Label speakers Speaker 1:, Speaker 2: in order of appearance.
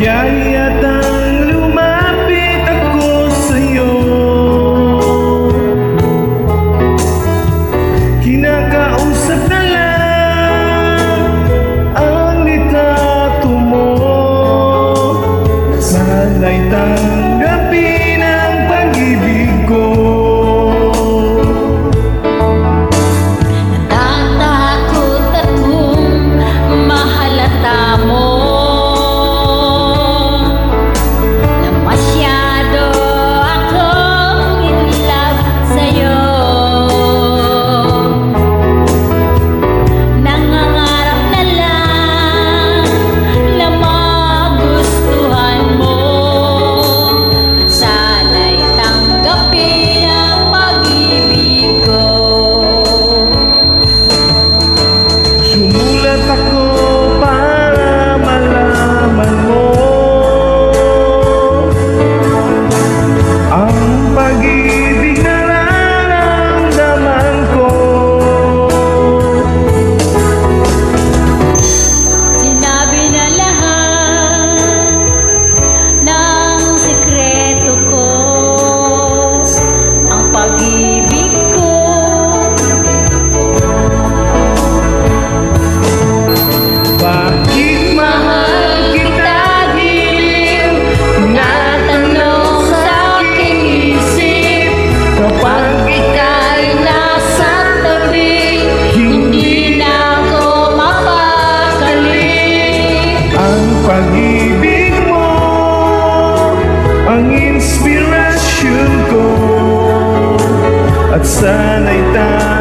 Speaker 1: Yayatang lumapit ako sa'yo, kinakausap na lang ang litrato mo. Sana'y tanggapin ang pag-ibig ko.
Speaker 2: Natatakot akong mahalata mo na masyado akong in love sa'yo. Nangangarap na lang na magustuhan mo at sana'y tanggapin ang pag-ibig ko.
Speaker 1: Sumulat ako para malaman mo ang pag-ibig na nararamdaman ko.
Speaker 2: Sinabi na lahat ng sekreto ko, ang pag-ibig ko.
Speaker 1: Bakit mahal kita dilim? Tinatanong sa aking isip. Kapag
Speaker 2: Ika'y nasa tabi, hindi na ako mapakali.
Speaker 1: ang pag-ibig mo ang inspirasyon ko, at sana'y tayo